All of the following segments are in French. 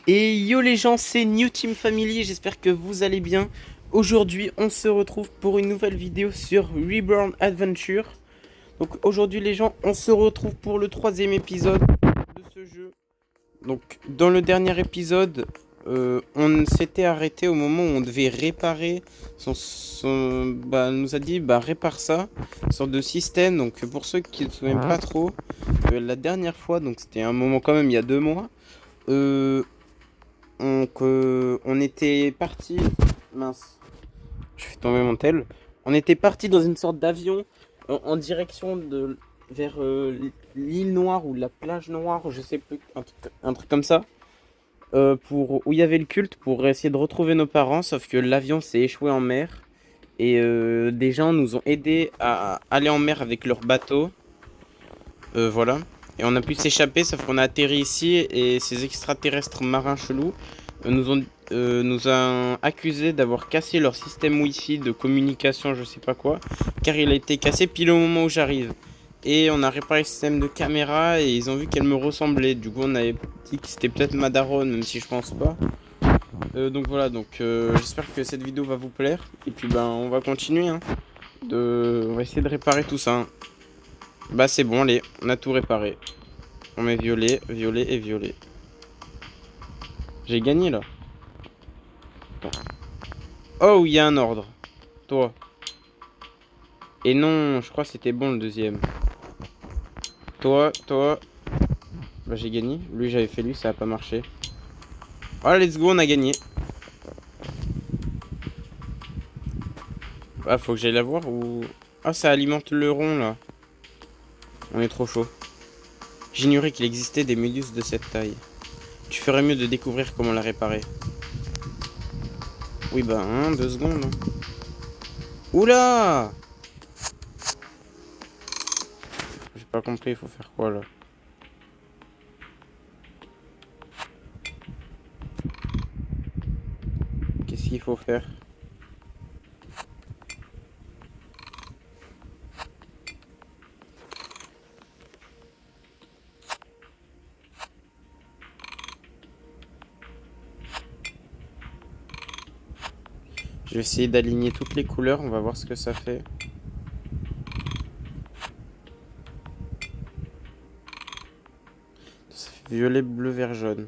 Et yo les gens, c'est New Team Family, j'espère que vous allez bien. Aujourd'hui, on se retrouve pour une nouvelle vidéo sur Reborn Adventure. Donc aujourd'hui les gens, on se retrouve pour le troisième épisode de ce jeu. Donc dans le dernier épisode, on s'était arrêté au moment où on devait réparer elle nous a dit répare ça, une sorte de système. Donc pour ceux qui ne se souviennent pas trop, la dernière fois, donc c'était un moment quand même il y a 2 mois. euh, on était parti. Mince, je fais tomber mon tel. On était parti dans une sorte d'avion en direction de vers l'île Noire ou la plage Noire, je sais plus, un truc comme ça. Pour où il y avait le culte pour essayer de retrouver nos parents, sauf que l'avion s'est échoué en mer et des gens nous ont aidés à aller en mer avec leur bateau. Voilà. Et on a pu s'échapper, sauf qu'on a atterri ici et ces extraterrestres marins chelous nous ont accusés d'avoir cassé leur système Wi-Fi de communication, je sais pas quoi, car il a été cassé pile au moment où j'arrive. Et on a réparé le système de caméra et ils ont vu qu'elle me ressemblait. Du coup, on avait dit que c'était peut-être Madaron, même si je pense pas. Donc voilà, j'espère que cette vidéo va vous plaire. Et puis on va continuer, hein. On va essayer de réparer tout ça, hein. Bah c'est bon, allez, on a tout réparé. On met violet, violet et violet. J'ai gagné là. Attends. Oh, il y a un ordre. Toi. Et non, je crois que c'était bon le deuxième. Toi, toi. Bah j'ai gagné. Lui j'avais fait lui, ça a pas marché. Oh let's go, on a gagné. Ah faut que j'aille la voir ou... Ah ça alimente le rond là. On est trop chaud. J'ignorais qu'il existait des méduses de cette taille. Tu ferais mieux de découvrir comment la réparer. Oui bah 2 secondes, hein. Oula! J'ai pas compris, il faut faire quoi là? Qu'est-ce qu'il faut faire? Je vais essayer d'aligner toutes les couleurs, on va voir ce que ça fait. Ça fait violet, bleu, vert, jaune.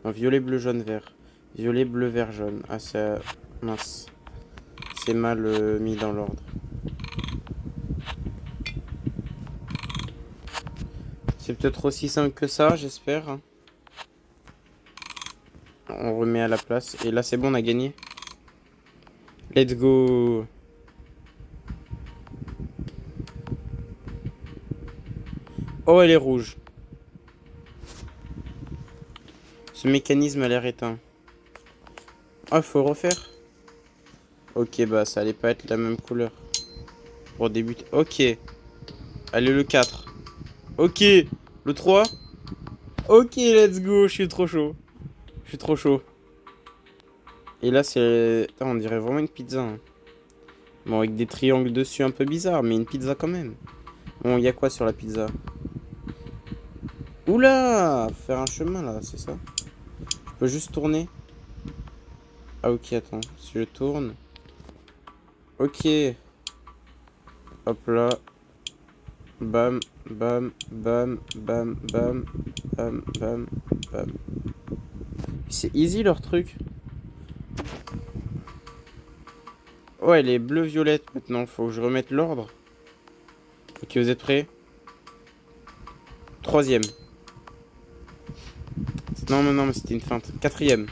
Non, violet, bleu, jaune, vert. Violet, bleu, vert, jaune. Ah, c'est... Mince. C'est mal mis dans l'ordre. C'est peut-être aussi simple que ça, j'espère. On remet à la place. Et là, c'est bon, on a gagné. Let's go. Oh, elle est rouge. Ce mécanisme a l'air éteint. Ah, faut refaire. Ok, bah ça allait pas être la même couleur. Pour débuter. Ok. Allez, le 4. Ok. Le 3. Ok, let's go. Je suis trop chaud. Je suis trop chaud. Et là, c'est... Putain, on dirait vraiment une pizza, hein. Bon, avec des triangles dessus un peu bizarres, mais une pizza quand même. Bon, il y a quoi sur la pizza? Oula! Faire un chemin, là, c'est ça? Je peux juste tourner? Ah, ok, attends. Si je tourne... Ok. Hop là. Bam, bam, bam, bam, bam, bam, bam, bam. C'est easy, leur truc. Oh, elle est bleu-violette, maintenant. Faut que je remette l'ordre. Ok, vous êtes prêts? Troisième. Non, non, non, mais c'était une feinte. Quatrième.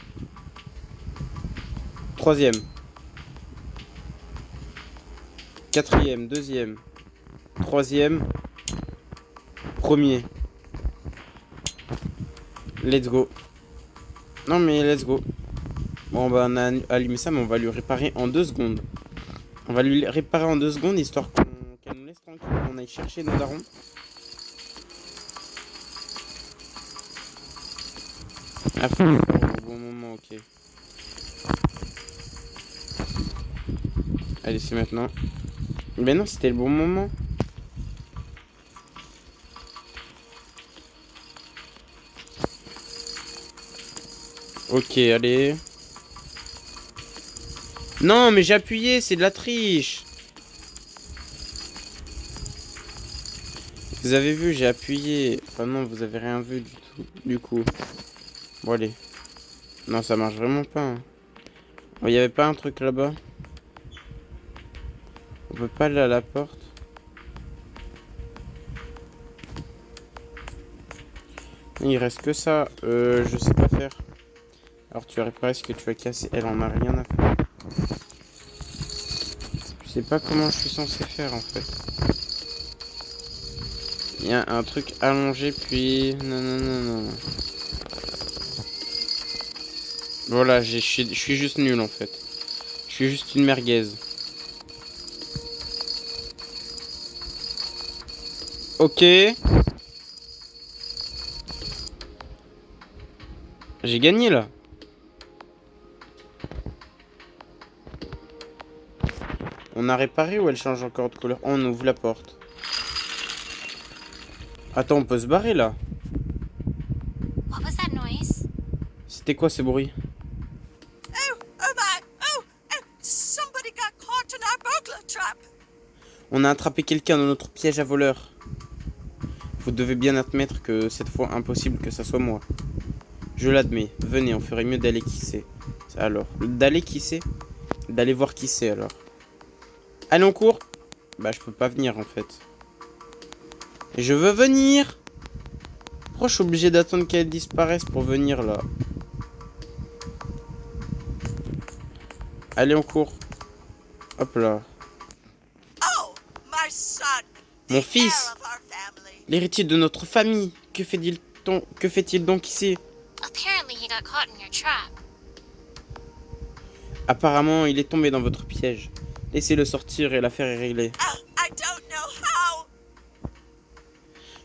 Troisième. Quatrième. Deuxième. Troisième. Premier. Let's go. Non, mais let's go. Bon, bah, on a allumé ça, mais on va lui réparer en 2 secondes. On va lui réparer en 2 secondes, histoire qu'elle nous laisse tranquille, qu'on aille chercher nos darons. Ah, faut le faire au bon moment, ok. Allez, c'est maintenant. Mais non, c'était le bon moment. Ok, allez. Non, mais j'ai appuyé, c'est de la triche. Vous avez vu, j'ai appuyé. Enfin non, vous avez rien vu du tout. Du coup. Bon, allez. Non, ça marche vraiment pas. Hein. Il y avait pas un truc là-bas? On peut pas aller à la porte? Il reste que ça. Je sais pas faire. Alors tu as réparé ce que tu as cassé. Elle en a rien à faire. Je sais pas comment je suis censé faire en fait. Il y a un truc allongé puis... Non, non, non, non. Voilà, je suis juste nul en fait. Je suis juste une merguez. Ok. J'ai gagné là. On a réparé ou elle change encore de couleur? Oh, on ouvre la porte. Attends, on peut se barrer là. What was that noise? C'était quoi ce bruit? Oh my! Somebody got caught in our burglar trap. On a attrapé quelqu'un dans notre piège à voleurs. Vous devez bien admettre que cette fois impossible que ça soit moi. Je l'admets. Venez, on ferait mieux d'aller qui c'est. Alors, d'aller qui c'est? D'aller voir qui c'est alors. Allez, on court. Bah, je peux pas venir en fait. Et je veux venir. Pourquoi je suis obligé d'attendre qu'elle disparaisse pour venir là? Allez, on court. Hop là. Oh, my son. Mon The fils. heir of our family. L'héritier de notre famille. Que fait-il donc ici? Apparently he got caught in your trap. Apparemment, il est tombé dans votre piège. Laissez-le sortir et l'affaire est réglée. I don't know how.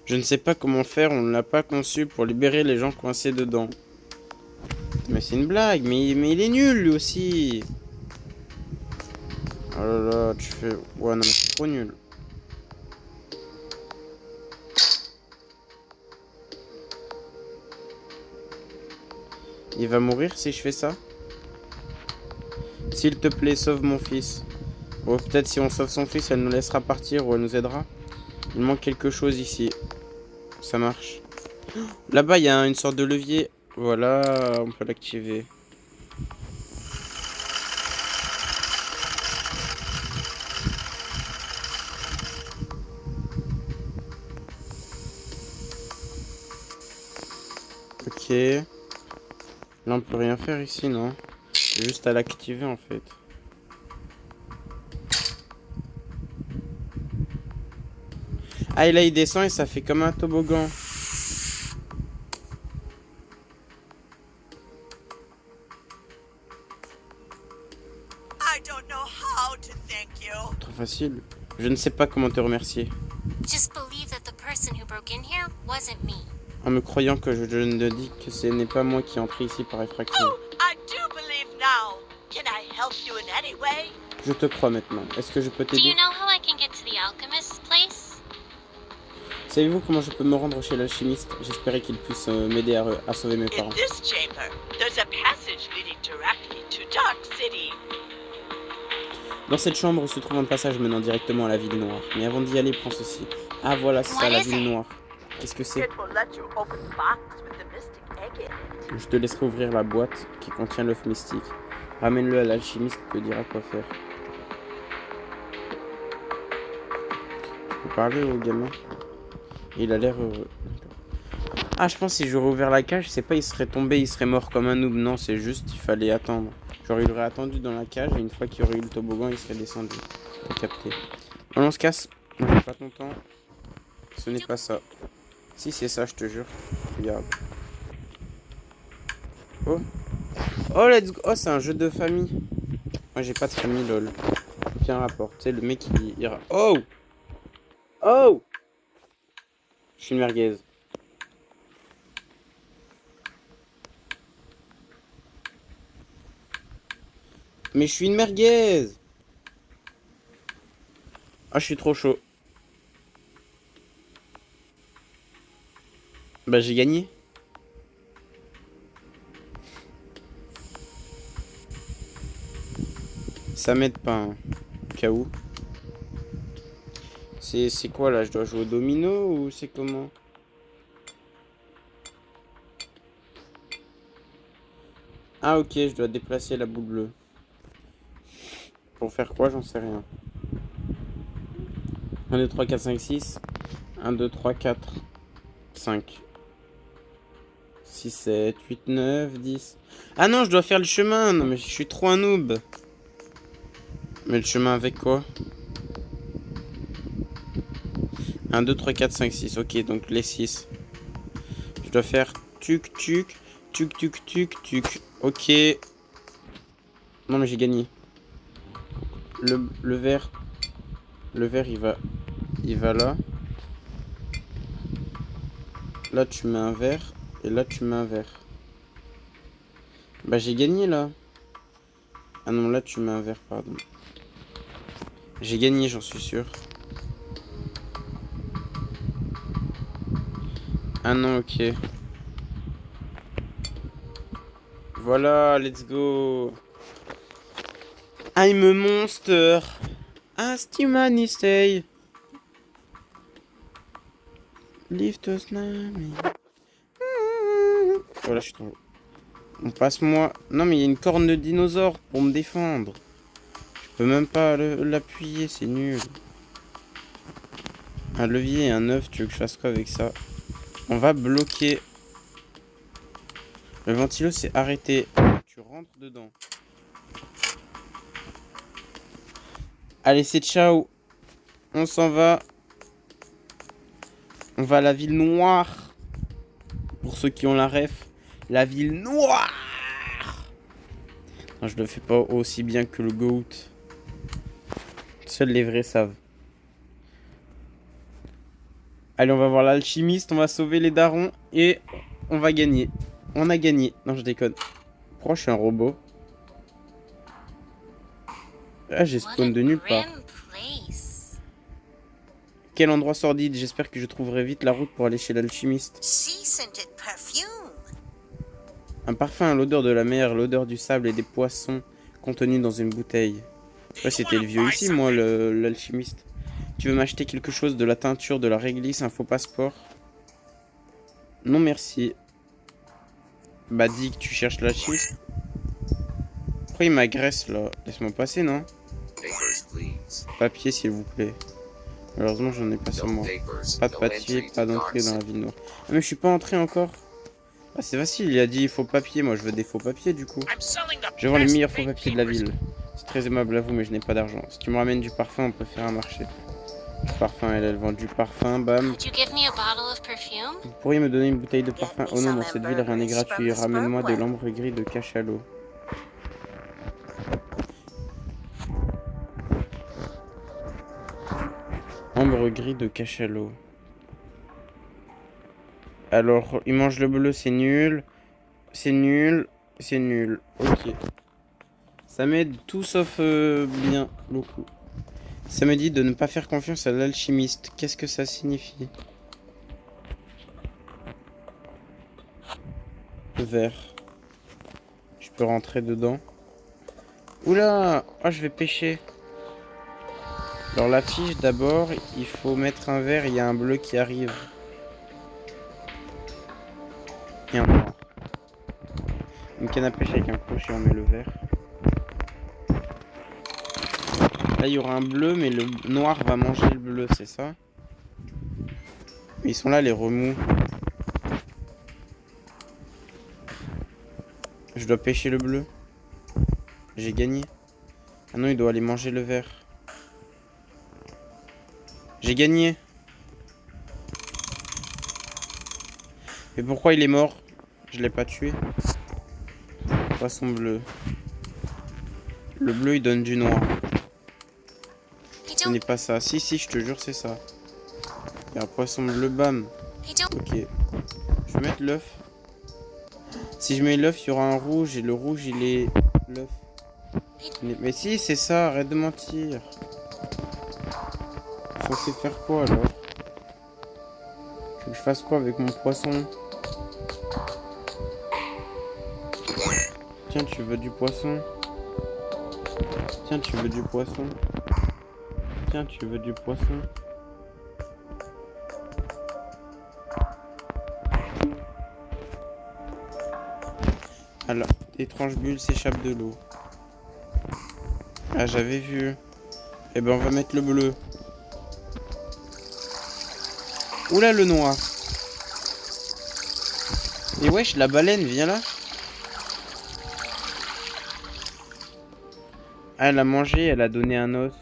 Je ne sais pas comment faire, on ne l'a pas conçu pour libérer les gens coincés dedans. Mais c'est une blague, mais il est nul lui aussi. Oh là là, tu fais... Ouais, non, mais c'est trop nul. Il va mourir si je fais ça? S'il te plaît, sauve mon fils. Ou peut-être si on sauve son fils, elle nous laissera partir ou elle nous aidera. Il manque quelque chose ici. Ça marche. Là-bas, il y a une sorte de levier. Voilà, on peut l'activer. Ok. Là, on peut rien faire ici, non? Juste à l'activer, en fait. Ah, et là, il descend et ça fait comme un toboggan. I don't know how to thank you. Trop facile. Je ne sais pas comment te remercier. Just believe that the person who broke in here wasn't me. En me croyant que je ne dis que ce n'est pas moi qui est entré ici par effraction. Oh, I do believe now. Can I help you in any way? Je te crois maintenant. Est-ce que je peux Do you t'aider? know how I can get to the alchemist's place? Savez-vous comment je peux me rendre chez l'alchimiste? J'espérais qu'il puisse m'aider à sauver mes In parents. this chamber, there's a passage leading directly to Dark City. Dans cette chambre se trouve un passage menant directement à la ville noire. Mais avant d'y aller, prends ceci. Ah voilà, c'est ça, la ville noire. Qu'est-ce que c'est? It will let you open the box with the mystic egg in it. Je te laisserai ouvrir la boîte qui contient l'œuf mystique. Ramène-le à l'alchimiste qui te dira quoi faire. Je peux parler au gamin? Il a l'air heureux. Ah, je pense que si j'aurais ouvert la cage, c'est pas il serait tombé, il serait mort comme un noob. Non, c'est juste il fallait attendre. Genre il aurait attendu dans la cage et une fois qu'il aurait eu le toboggan, il serait descendu. T'as capté. On se casse. On n'est pas content. Ce n'est pas ça. Si c'est ça, je te jure. Regarde. Oh. Oh, let's go. Oh, c'est un jeu de famille. Moi, j'ai pas de famille, lol. Aucun rapport. Tu sais, le mec, il ira. Oh! Oh! Je suis une merguez. Mais je suis une merguez! Ah, je suis trop chaud. Bah, j'ai gagné. Ça m'aide pas, hein, au cas où. C'est quoi là? Je dois jouer au domino ou c'est comment? Ah ok, je dois déplacer la boule bleue. Pour faire quoi? J'en sais rien. 1, 2, 3, 4, 5, 6. 1, 2, 3, 4, 5. 6, 7, 8, 9, 10. Ah non, je dois faire le chemin. Non, mais je suis trop un noob. Mais le chemin avec quoi? 1, 2, 3, 4, 5, 6. Ok, donc les 6. Je dois faire tuc, tuc, tuc, tuc, tuc, tuc. Ok. Non, mais j'ai gagné. Le vert. Le vert, il va là. Là, tu mets un vert. Et là, tu mets un vert. Bah, j'ai gagné, là. Ah non, là, tu mets un vert, pardon. J'ai gagné, j'en suis sûr. Ah non, ok. Voilà, let's go. I'm a monster. As humanity. Lift us now. Voilà, je suis trop. On passe-moi. Non, mais il y a une corne de dinosaure pour me défendre. Je peux même pas l'appuyer, c'est nul. Un levier et un œuf, tu veux que je fasse quoi avec ça? On va bloquer. Le ventilo s'est arrêté. Tu rentres dedans. Allez, c'est ciao. On s'en va. On va à la ville noire. Pour ceux qui ont la ref. La ville noire. Non, je le fais pas aussi bien que le GOAT. Seuls les vrais savent. Allez, on va voir l'alchimiste. On va sauver les darons. Et on va gagner. On a gagné. Non, je déconne. Pourquoi je suis un robot? Ah, j'ai spawn de nulle part. Quel endroit sordide. J'espère que je trouverai vite la route pour aller chez l'alchimiste. Sea-scented perfume. Un parfum à l'odeur de la mer, l'odeur du sable et des poissons contenus dans une bouteille. Ouais, c'était le vieux ici, moi, l'alchimiste. Tu veux m'acheter quelque chose? De la teinture, de la réglisse, un faux passeport? Non, merci. Bah, dis que tu cherches l'alchimiste. Pourquoi il m'agresse, là? Laisse-moi passer, non? Papier, s'il vous plaît. Malheureusement, j'en ai pas sur moi. Pas de papier, pas d'entrée dans la ville noire. Ah, mais je suis pas entré encore. Ah, c'est facile, il a dit faux papier. Moi, je veux des faux papiers, du coup. Je vends les meilleurs faux papiers de la ville. C'est très aimable à vous, mais je n'ai pas d'argent. Si tu me ramènes du parfum, on peut faire un marché. Du parfum, elle vend du parfum, bam. Vous pourriez me donner une bouteille de parfum? Oh non, dans cette ville, rien n'est gratuit. Ramène-moi de l'ambre gris de cachalot. Ambre gris de cachalot. Alors, il mange le bleu, c'est nul. C'est nul. C'est nul. Ok. Ça m'aide tout sauf bien, beaucoup. Ça me dit de ne pas faire confiance à l'alchimiste. Qu'est-ce que ça signifie? Vert. Je peux rentrer dedans. Oula! Oh, je vais pêcher. Alors la fiche d'abord, il faut mettre un vert, il y a un bleu qui arrive. Et un noir. Une canne à pêche avec un crochet, on met le vert. Là il y aura un bleu, mais le noir va manger le bleu, c'est ça? Ils sont là les remous. Je dois pêcher le bleu. J'ai gagné. Ah non, il doit aller manger le vert. J'ai gagné. Mais pourquoi il est mort? Je l'ai pas tué. Poisson bleu. Le bleu il donne du noir. Ce n'est pas ça. Si, si, je te jure, c'est ça. Il y a un poisson bleu, bam. Ok. Je vais mettre l'œuf. Si je mets l'œuf, il y aura un rouge. Et le rouge, il est l'œuf. Mais si, c'est ça. Arrête de mentir. Je suis censé faire quoi, alors? Tu veux que je fasse quoi avec mon poisson? Tiens, tu veux du poisson? Tiens, tu veux du poisson? Tiens, tu veux du poisson? Alors, d'étranges bulles s'échappent de l'eau. Ah, j'avais vu. Eh ben, on va mettre le bleu. Oula, le noir. Et wesh, la baleine, viens là. Ah, elle a mangé, elle a donné un os.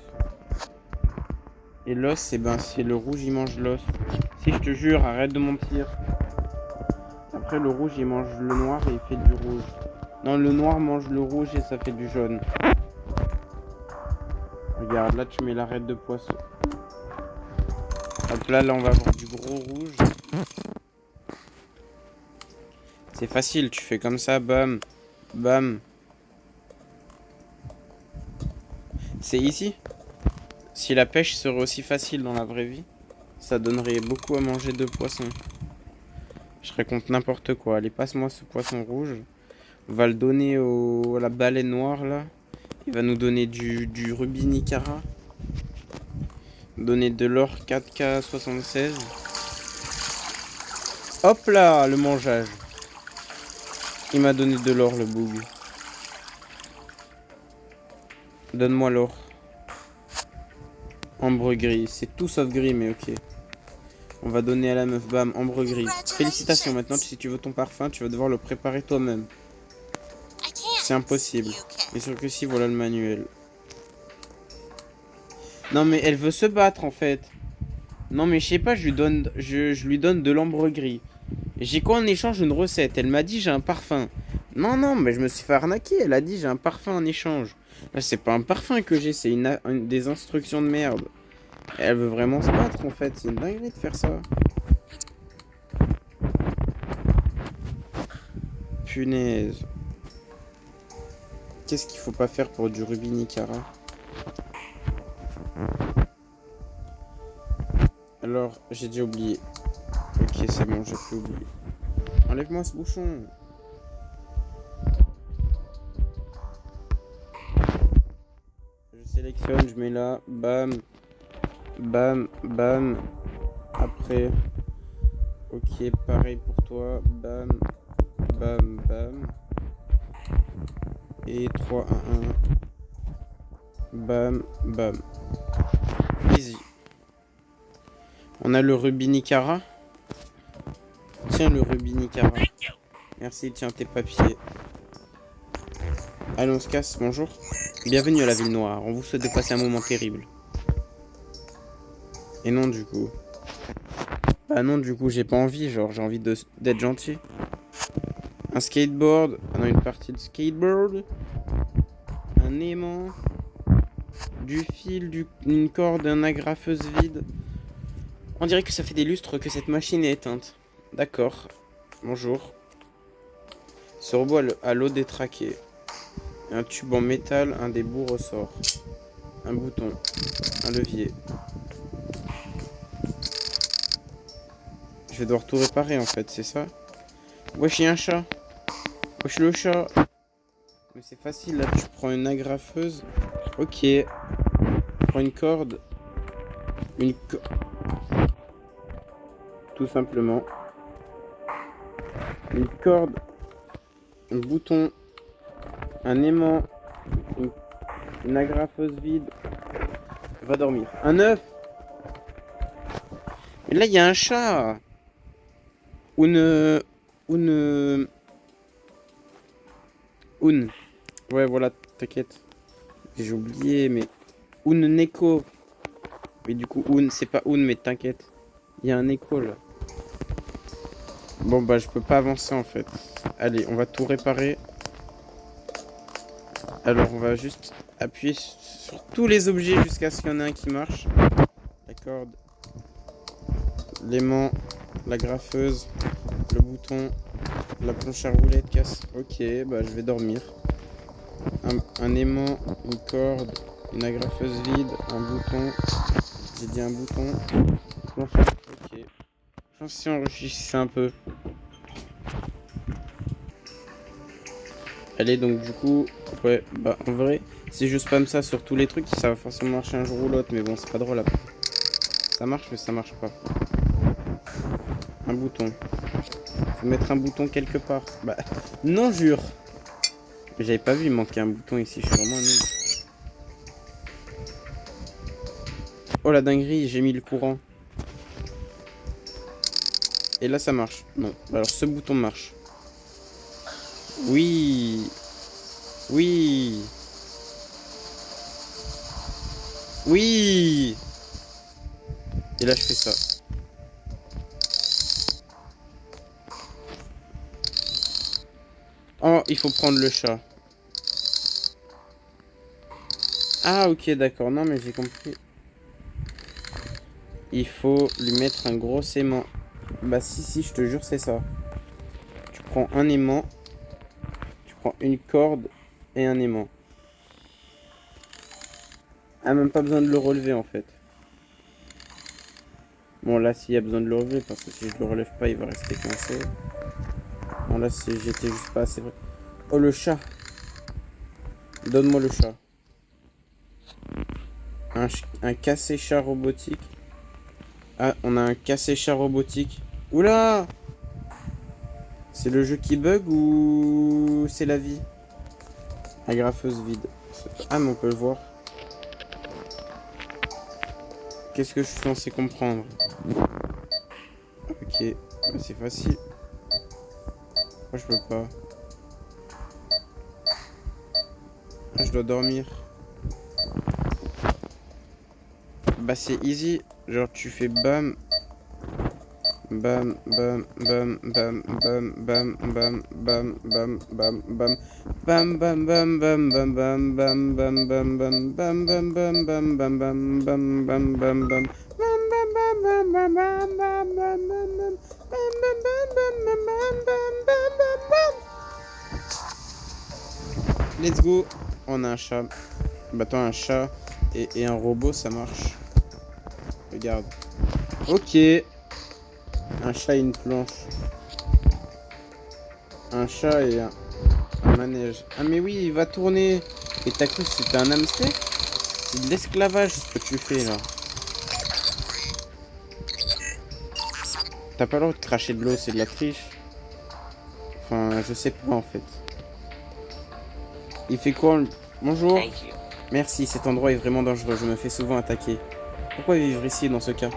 Et l'os, eh ben, c'est le rouge, il mange l'os. Si, je te jure, arrête de mentir. Après, le rouge, il mange le noir et il fait du rouge. Non, le noir mange le rouge et ça fait du jaune. Regarde, là, tu mets l'arête de poisson. Hop là, on va avoir du gros rouge. C'est facile, tu fais comme ça, bam, bam. C'est ici. Si la pêche serait aussi facile dans la vraie vie, ça donnerait beaucoup à manger de poissons. Je raconte n'importe quoi. Allez, passe-moi ce poisson rouge. On va le donner à la baleine noire, là. Il va nous donner du rubis Nicara. Donner de l'or 4K76. Hop là, le mangeage. Il m'a donné de l'or, le boug. Donne-moi l'or. Ambre gris. C'est tout sauf gris, mais ok. On va donner à la meuf, bam, ambre gris. Félicitations, maintenant, si tu veux ton parfum, tu vas devoir le préparer toi-même. C'est impossible. Bien sûr que si, voilà le manuel. Non, mais elle veut se battre, en fait. Non, mais je sais pas, je lui donne de l'ambre gris. J'ai quoi en échange? Une recette. Elle m'a dit j'ai un parfum. Non, non, mais je me suis fait arnaquer. Elle a dit j'ai un parfum en échange. Là, c'est pas un parfum que j'ai, c'est des instructions de merde. Elle veut vraiment se battre, en fait. C'est une dinguerie de faire ça. Punaise. Qu'est-ce qu'il faut pas faire pour du rubis Nicara? Alors, j'ai déjà oublié. Ok, c'est bon, j'ai plus oublié. Enlève-moi ce bouchon. Je sélectionne, je mets là. Bam. Bam, bam. Après. Ok, pareil pour toi. Bam. Bam, bam. Et 3, 1, 1. Bam, bam. Easy. On a le rubis Nicara. Tiens le rubis Nicara. Merci, tiens tes papiers. Allez, on se casse, bonjour. Bienvenue à la ville noire, on vous souhaite de passer un moment terrible. Et non du coup. Bah non du coup j'ai pas envie, genre j'ai envie d'être gentil. Un skateboard, on a une partie de skateboard. Un aimant. Du fil, une corde, un agrafeuse vide. On dirait que ça fait des lustres que cette machine est éteinte. D'accord. Bonjour. Ce robot a l'eau détraquée. Un tube en métal, un des bouts ressort. Un bouton. Un levier. Je vais devoir tout réparer en fait, c'est ça? Wesh, il y a un chat. Wesh, le chat. Mais c'est facile, là, tu prends une agrafeuse. Ok. Tu prends une corde. Tout simplement. Une corde. Un bouton. Un aimant. Une agrafeuse vide. Va dormir. Un œuf. Et là, il y a un chat. Ouais, voilà, t'inquiète. J'ai oublié, mais... Neko. Mais du coup, c'est pas mais t'inquiète. Il y a un écho, là. Bon, bah, je peux pas avancer, en fait. Allez, on va tout réparer. Alors, on va juste appuyer sur tous les objets jusqu'à ce qu'il y en ait un qui marche. La corde. L'aimant. La graffeuse. Le bouton. La planche à roulettes casse. Ok, bah, je vais dormir. Un aimant. Une corde. Une agrafeuse vide. Un bouton. J'ai dit un bouton. Planche à... Ok. J'en suis enrichissé un peu. Allez, donc du coup, ouais, bah en vrai, si je spam ça sur tous les trucs, ça va forcément marcher un jour ou l'autre, mais bon, c'est pas drôle après. Ça marche, mais ça marche pas. Un bouton. Faut mettre un bouton quelque part. Bah, non, jure. J'avais pas vu, il manquait un bouton ici, je suis vraiment un nul. Oh la dinguerie, j'ai mis le courant. Et là, ça marche. Non, alors ce bouton marche. Oui. Oui. Oui. Et là, je fais ça. Oh, il faut prendre le chat. Ah, ok, d'accord. Non, mais j'ai compris. Il faut lui mettre un gros aimant. Bah, si, je te jure, c'est ça. Tu prends un aimant. Tu prends une corde et un aimant. Ah, même pas besoin de le relever, en fait. Bon, là, s'il y a besoin de le relever, parce que si je le relève pas, il va rester coincé. Bon, là, j'étais juste pas assez vrai. Oh, le chat. Donne-moi le chat. Un cassé-chat robotique. Ah, on a un cassé-chat robotique. Oula! C'est le jeu qui bug ou c'est la vie? Agrafeuse vide. Ah, mais on peut le voir. Qu'est-ce que je suis censé comprendre? Ok, bah, c'est facile. Pourquoi je peux pas? Ah, je dois dormir. Bah, c'est easy. Genre, tu fais bam. Bam, bam, bam, bam, bam, bam, bam, bam, bam, bam, bam. Bam, bam, bam, bam, bam, bam, bam, bam, bam, bam, bam, bam, bam, bam, bam, bam, bam, bam, bam, bam. Let's go. On a un chat. Bah, toi, un chat et un robot, ça marche. Regarde. Ok. Un chat et une planche. Un chat et un manège. Ah, mais oui, il va tourner. Et t'as cru que c'était un hamster? C'est de l'esclavage ce que tu fais là. T'as pas le droit de cracher de l'eau, c'est de la triche. Enfin, je sais pas en fait. Il fait quoi? Bonjour. Merci, cet endroit est vraiment dangereux, je me fais souvent attaquer. Pourquoi vivre ici dans ce cas?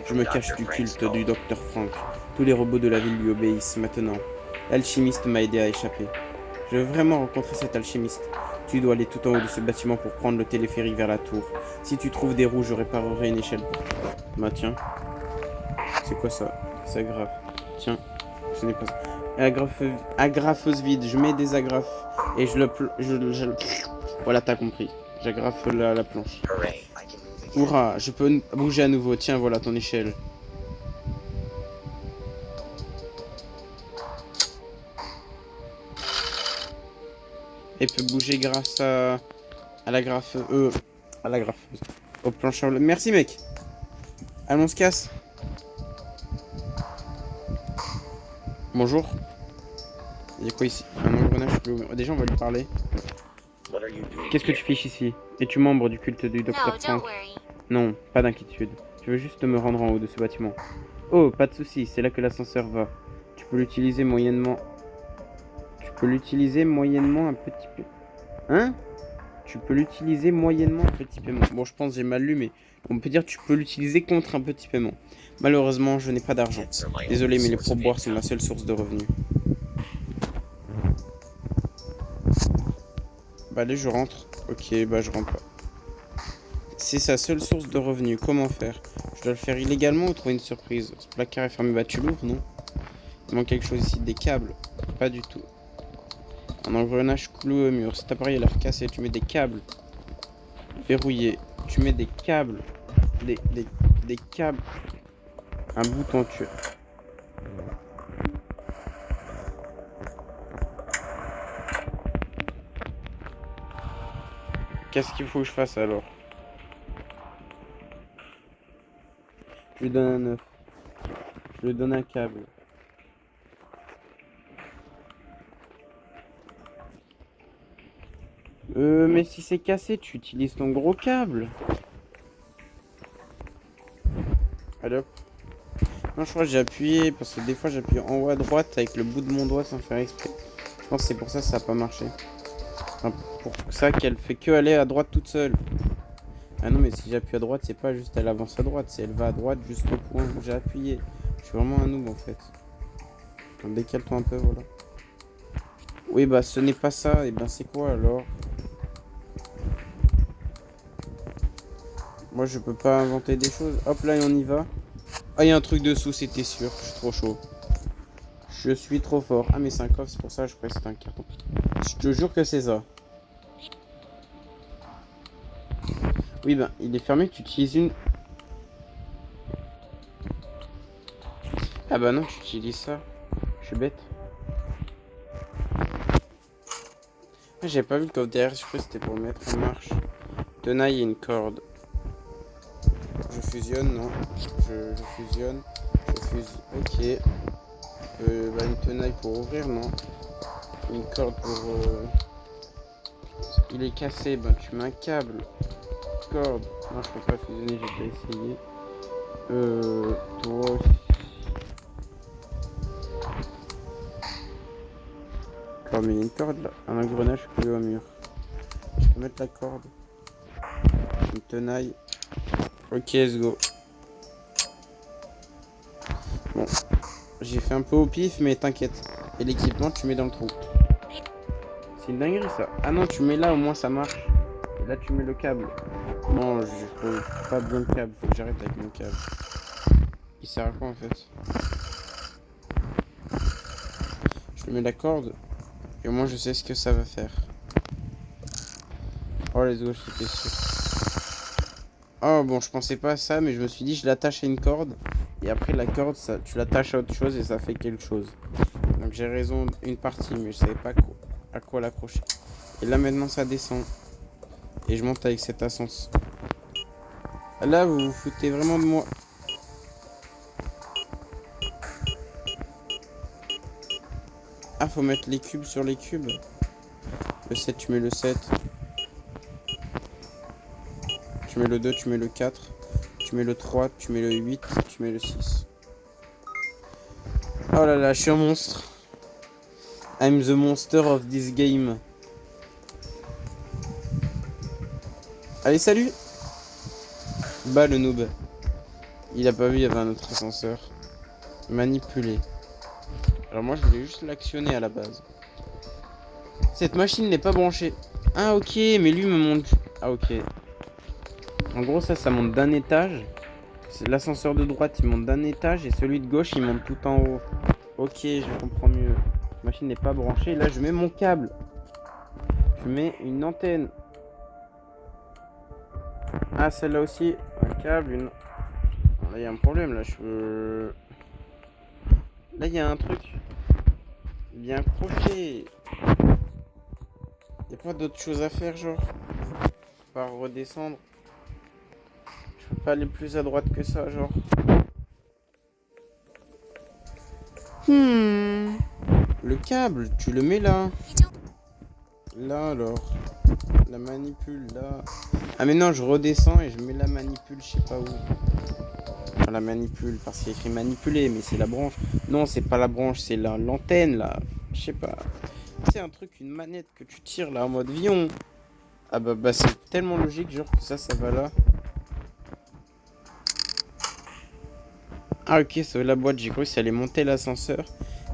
Je me cache du culte du docteur Frank. Tous les robots de la ville lui obéissent maintenant. L'alchimiste m'a aidé à échapper. Je veux vraiment rencontrer cet alchimiste. Tu dois aller tout en haut de ce bâtiment pour prendre le téléphérique vers la tour. Si tu trouves des roues, je réparerai une échelle pour toi. Bah tiens. C'est quoi ça? C'est agrafe. Tiens, ce n'est pas ça. Agrafeuse vide, je mets des agrafes. Et voilà, t'as compris. J'agrafe la planche. Hurrah, je peux bouger à nouveau. Tiens, voilà ton échelle. Elle peut bouger grâce à la graffe... à la graffeuse. Au planche à... Merci, mec. Allons, on se casse. Bonjour. Il y a quoi ici? Un engrenage bleu. Déjà, on va lui parler. Qu'est-ce que tu fiches ici? Es-tu membre du culte du No, docteur don't Frank? worry. Non, pas d'inquiétude. Je veux juste me rendre en haut de ce bâtiment. Oh, pas de souci, c'est là que l'ascenseur va. Tu peux l'utiliser moyennement. Tu peux l'utiliser moyennement un petit peu. Hein? Tu peux l'utiliser moyennement un petit paiement. Bon, je pense que j'ai mal lu, mais on peut dire que tu peux l'utiliser contre un petit paiement. Malheureusement, je n'ai pas d'argent. Désolé, mais les pourboires sont ma seule source de revenus. Bah allez, je rentre. Ok, bah je rentre pas. C'est sa seule source de revenus. Comment faire? Je dois le faire illégalement ou trouver une surprise? Ce placard est fermé. Bah tu l'ouvres, non? Il manque quelque chose ici. Des câbles. Pas du tout. Un engrenage cloué au mur. Cet appareil a l'air cassé. Tu mets des câbles. Verrouillé. Tu mets des câbles. Des câbles. Un bouton tueur. Qu'est-ce qu'il faut que je fasse alors? Je lui donne un œuf. Je lui donne un câble. Mais si c'est cassé, tu utilises ton gros câble. Allez hop. Non, je crois que j'ai appuyé parce que des fois j'appuie en haut à droite avec le bout de mon doigt sans faire exprès. Je pense que c'est pour ça que ça n'a pas marché. Enfin, pour ça qu'elle fait que aller à droite toute seule. Ah non, mais si j'appuie à droite, c'est pas juste elle avance à droite, c'est elle va à droite jusqu'au point où j'ai appuyé. Je suis vraiment un noob en fait. Donc, décale-toi un peu, voilà. Oui, bah ce n'est pas ça, et ben c'est quoi alors? Moi je peux pas inventer des choses. Hop là, et on y va. Ah, il y a un truc dessous, c'était sûr. Je suis trop chaud. Je suis trop fort. Ah, mais c'est un coffre, c'est pour ça que je croyais que c'était un carton. Je te jure que c'est ça. Oui, ben, il est fermé, tu utilises une... Ah bah non, tu utilises ça. Je suis bête. Ah, j'avais pas vu le coffre derrière, je croyais que c'était pour le mettre en marche. Tenaille et une corde. Je fusionne, non. Je fusionne. Je fusionne. Ok. Bah, une tenaille pour ouvrir, non. Une corde pour... Il est cassé, ben tu mets un câble. Corde. Non, je peux pas fusionner, j'ai déjà essayé. Toi aussi. Corde, mais il y a une corde là. Un engrenage collé au mur. Je peux mettre la corde. Une tenaille. Ok, let's go. Bon. J'ai fait un peu au pif, mais t'inquiète. Et l'équipement, tu mets dans le trou. C'est une dinguerie ça. Ah non, tu mets là, au moins ça marche. Et là, tu mets le câble. Non, je trouve pas bien le câble. Faut que j'arrête avec mon câble. Il sert à quoi en fait? Je mets la corde. Et au moins, je sais ce que ça va faire. Oh, let's go, j'étais sûr. Oh, bon, je pensais pas à ça, mais je me suis dit, je l'attache à une corde. Et après, la corde, ça, tu l'attaches à autre chose et ça fait quelque chose. Donc, j'ai raison une partie, mais je savais pas à quoi l'accrocher. Et là, maintenant, ça descend. Et je monte avec cet ascenseur. Là, vous vous foutez vraiment de moi. Ah, faut mettre les cubes sur les cubes. Le 7, tu mets le 7. Tu mets le 2, tu mets le 4. Tu mets le 3, tu mets le 8, tu mets le 6. Oh là là, je suis un monstre. I'm the monster of this game. Allez, salut. Bah, le noob. Il a pas vu, il y avait un autre ascenseur. Manipuler. Alors moi, je voulais juste l'actionner à la base. Cette machine n'est pas branchée. Ah, ok, mais lui me monte... Ah, ok. En gros, ça monte d'un étage. L'ascenseur de droite, il monte d'un étage. Et celui de gauche, il monte tout en haut. Ok, je comprends mieux. La machine n'est pas branchée. Là, je mets mon câble. Je mets une antenne. Ah, celle-là aussi. Un câble, une... Là, il y a un problème. Là, Là, il y a un truc. Bien accroché. Y a pas d'autre chose à faire, genre. Pas redescendre. Je peux pas aller plus à droite que ça, genre. Le câble, tu le mets là. Là, alors. La manipule, là. Ah, mais non, je redescends et je mets la manipule, je sais pas où. Enfin, la manipule, parce qu'il y a écrit manipuler, mais c'est la branche. Non, c'est pas la branche, c'est l'antenne, là. Je sais pas. C'est un truc, une manette que tu tires, là, en mode avion. Ah bah c'est tellement logique, genre, que ça va là. Ah, ok, c'est la boîte, j'ai cru que ça allait monter l'ascenseur.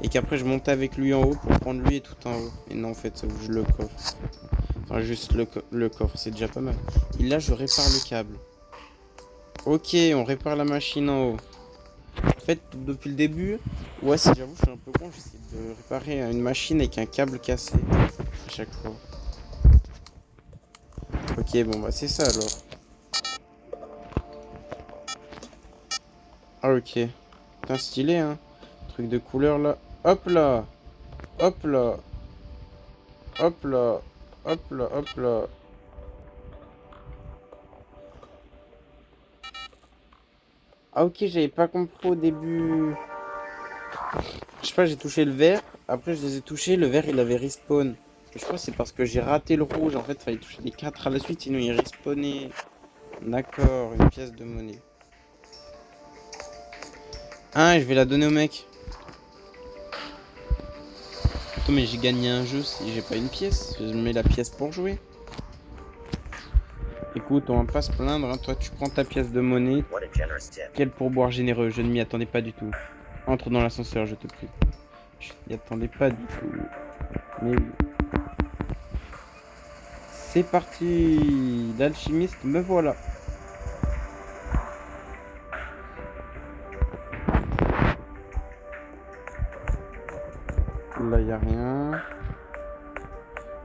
Et qu'après, je montais avec lui en haut pour prendre lui et tout en haut. Et non, en fait, ça bouge le coffre. Enfin, juste le coffre, c'est déjà pas mal. Et là, je répare le câble. Ok, on répare la machine en haut. En fait, depuis le début, ouais, si j'avoue, je suis un peu con. J'essaie de réparer une machine avec un câble cassé à chaque fois. Ok, bon, bah, c'est ça alors. Ah, ok. Putain, stylé, hein. Truc de couleur là. Hop là. Hop là. Hop là. Hop là. Hop là. Ah, ok, j'avais pas compris au début. Je sais pas, j'ai touché le verre. Après, je les ai touchés. Le verre, il avait respawn. Je crois que c'est parce que j'ai raté le rouge. En fait, il fallait toucher les 4 à la suite, sinon il respawnait. D'accord, une pièce de monnaie. Ah, je vais la donner au mec. Attends, mais j'ai gagné un jeu si j'ai pas une pièce. Je mets la pièce pour jouer. Écoute, on va pas se plaindre, hein. Toi tu prends ta pièce de monnaie. Quel pourboire généreux, je ne m'y attendais pas du tout. Entre dans l'ascenseur, je te prie. Je m'y attendais pas du tout. Mais oui. C'est parti. L'alchimiste, me voilà. Là, y a rien.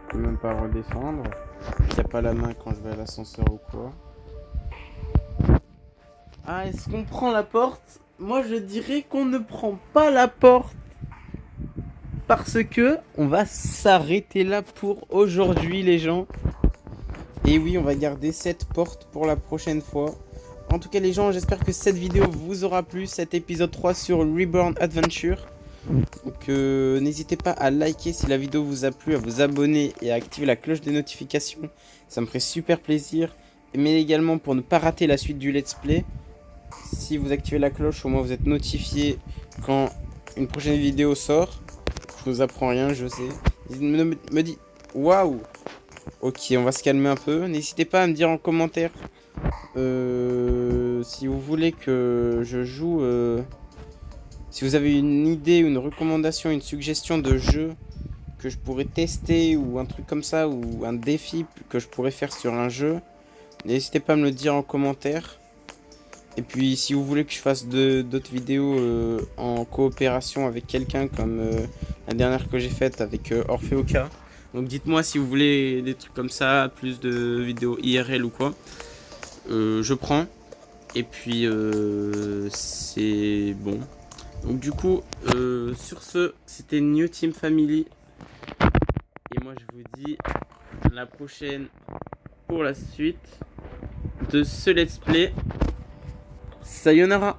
Je peux même pas redescendre. Y a pas la main quand je vais à l'ascenseur ou quoi. Ah, est-ce qu'on prend la porte? Moi, je dirais qu'on ne prend pas la porte. Parce que on va s'arrêter là pour aujourd'hui, les gens. Et oui, on va garder cette porte pour la prochaine fois. En tout cas, les gens, j'espère que cette vidéo vous aura plu. Cet épisode 3 sur Reborn Adventure. Donc, n'hésitez pas à liker si la vidéo vous a plu, à vous abonner et à activer la cloche des notifications. Ça me ferait super plaisir. Mais également pour ne pas rater la suite du let's play. Si vous activez la cloche, au moins vous êtes notifié quand une prochaine vidéo sort. Je vous apprends rien, je sais. Me dit waouh. Ok, on va se calmer un peu. N'hésitez pas à me dire en commentaire si vous voulez que je joue. Si vous avez une idée, une recommandation, une suggestion de jeu que je pourrais tester ou un truc comme ça, ou un défi que je pourrais faire sur un jeu, n'hésitez pas à me le dire en commentaire. Et puis si vous voulez que je fasse d'autres vidéos en coopération avec quelqu'un comme la dernière que j'ai faite avec Orpheoka. Donc dites-moi si vous voulez des trucs comme ça, plus de vidéos IRL ou quoi. Je prends. Et puis c'est bon. Donc du coup, sur ce, c'était New Team Family. Et moi je vous dis à la prochaine pour la suite de ce let's play. Sayonara.